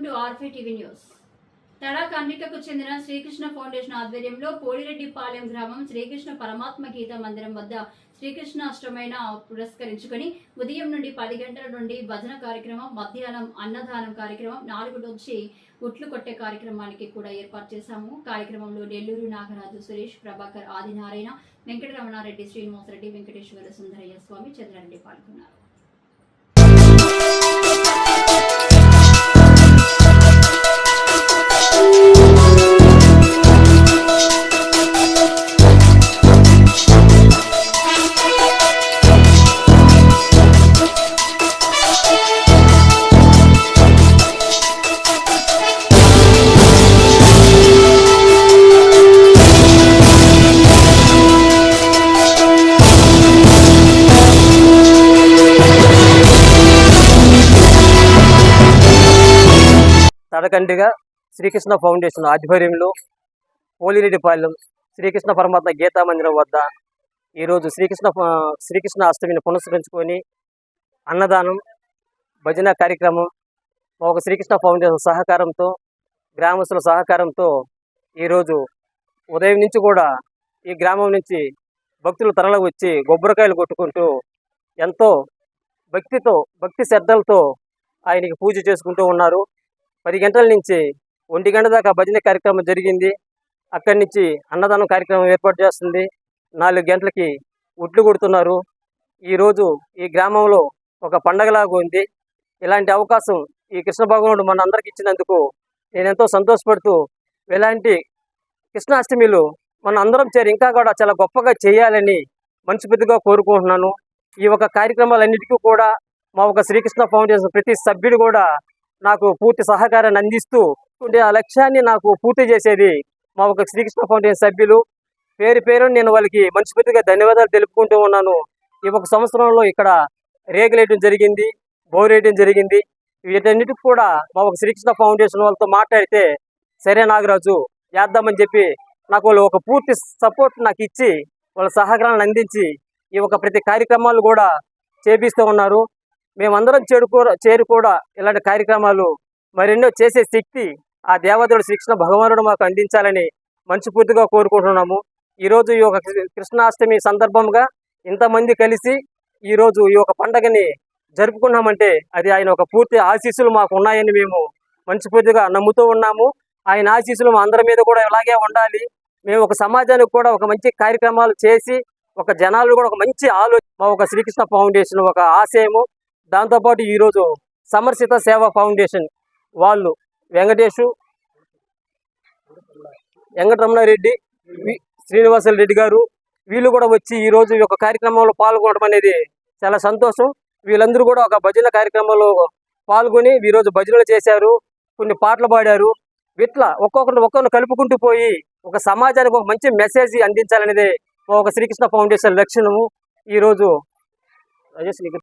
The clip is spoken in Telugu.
వెల్కమ్ టు ఆర్ఫీ టీవీ న్యూస్. తడా కన్నికకు చెందిన శ్రీకృష్ణ ఫౌండేషన్ ఆధ్వర్యంలో పోలిరెడ్డిపాలెం గ్రామం శ్రీకృష్ణ పరమాత్మ గీత మందిరం వద్ద శ్రీకృష్ణ అష్టమైన పురస్కరించుకుని ఉదయం నుండి 10 గంటల నుండి భజన కార్యక్రమం, మధ్యాహ్నం అన్నదానం కార్యక్రమం, 4 నుంచి ఉట్లు కొట్టే కార్యక్రమానికి కూడా ఏర్పాటు చేశాము. కార్యక్రమంలో నెల్లూరు నాగరాజు, సురేష్, ప్రభాకర్, ఆదినారాయణ, వెంకటరమణారెడ్డి, శ్రీనివాసరెడ్డి, వెంకటేశ్వర సుందరయ్య స్వామి, చంద్రారెడ్డి పాల్గొన్నారు. తడకండిగా శ్రీకృష్ణ ఫౌండేషన్ ఆధ్వర్యంలో పోలిరెడ్డిపాలెం శ్రీకృష్ణ పరమాత్మ గీతా మందిరం వద్ద ఈరోజు శ్రీకృష్ణ అష్టమిని పునస్కరించుకొని అన్నదానం, భజన కార్యక్రమం ఒక శ్రీకృష్ణ ఫౌండేషన్ సహకారంతో, గ్రామస్తుల సహకారంతో ఈరోజు ఉదయం నుంచి కూడా ఈ గ్రామం నుంచి భక్తులు తరలి వచ్చి కొబ్బరికాయలు కొట్టుకుంటూ ఎంతో భక్తి శ్రద్ధలతో ఆయనకి పూజ చేసుకుంటూ ఉన్నారు. 10 గంటల నుంచి 1 గంట దాకా భజన కార్యక్రమం జరిగింది. అక్కడి నుంచి అన్నదానం కార్యక్రమం ఏర్పాటు చేస్తుంది. 4 గంటలకి ఉట్లు కొడుతున్నారు. ఈరోజు ఈ గ్రామంలో ఒక పండగలాగా ఉంది. ఇలాంటి అవకాశం ఈ కృష్ణ భగవానుడు మన అందరికి ఇచ్చినందుకు నేను ఎంతో సంతోషపడుతూ, ఇలాంటి కృష్ణాష్టమిలు మన అందరం చేరి ఇంకా కూడా చాలా గొప్పగా చేయాలని మనస్ఫూర్తిగా కోరుకుంటున్నాను. ఈ ఒక కార్యక్రమాలన్నిటికీ కూడా మా ఒక శ్రీకృష్ణ ఫౌండేషన్ ప్రతి సభ్యుడు కూడా నాకు పూర్తి సహకారాన్ని అందిస్తూ ఉండే ఆ లక్ష్యాన్ని నాకు పూర్తి చేసేది మా ఒక శ్రీకృష్ణ ఫౌండేషన్ సభ్యులు. పేరు నేను వాళ్ళకి మనస్ఫూర్తిగా ధన్యవాదాలు తెలుపుకుంటూ ఉన్నాను. ఈ ఒక సంవత్సరంలో ఇక్కడ రేగులేయడం జరిగింది, బోరేయడం జరిగింది. వీటన్నిటికి కూడా మా ఒక శ్రీకృష్ణ ఫౌండేషన్ వాళ్ళతో మాట్లాడితే సరే నాగరాజు చేద్దామని చెప్పి నాకు వాళ్ళు ఒక పూర్తి సపోర్ట్ నాకు ఇచ్చి వాళ్ళ సహకారాన్ని అందించి ఈ ఒక ప్రతి కార్యక్రమాలు కూడా చేపిస్తూ ఉన్నారు. మేమందరం చేరు కూడా ఇలాంటి కార్యక్రమాలు మరెన్నో చేసే శక్తి ఆ దేవదేవుడు శ్రీకృష్ణ భగవానుడు మాకు అందించాలని మనస్ఫూర్తిగా కోరుకుంటున్నాము. ఈరోజు ఈ యొక్క కృష్ణాష్టమి సందర్భంగా ఇంతమంది కలిసి ఈరోజు ఈ యొక్క పండగని జరుపుకున్నామంటే అది ఆయన ఒక పూర్తి ఆశీస్సులు మాకు ఉన్నాయని మేము మనస్ఫూర్తిగా నమ్ముతూ ఉన్నాము. ఆయన ఆశీస్సులు మా అందరి మీద కూడా ఇలాగే ఉండాలి. మేము ఒక సమాజానికి కూడా ఒక మంచి కార్యక్రమాలు చేసి ఒక జనాలు కూడా ఒక మంచి ఆలోచన మా ఒక శ్రీకృష్ణ ఫౌండేషన్ ఒక ఆశయము. దాంతోపాటు ఈరోజు సమర్శిత సేవా ఫౌండేషన్ వాళ్ళు వెంకటరమణారెడ్డి, శ్రీనివాసరెడ్డి గారు వీళ్ళు కూడా వచ్చి ఈరోజు ఈ యొక్క కార్యక్రమంలో పాల్గొనడం అనేది చాలా సంతోషం. వీళ్ళందరూ కూడా ఒక భజన కార్యక్రమంలో పాల్గొని ఈరోజు భజనలు చేశారు, కొన్ని పాటలు పాడారు. ఇట్లా ఒక్కొక్కరిని కలుపుకుంటూ పోయి ఒక సమాజానికి ఒక మంచి మెసేజ్ అందించాలనేదే ఒక శ్రీకృష్ణ ఫౌండేషన్ లక్ష్యము. ఈరోజు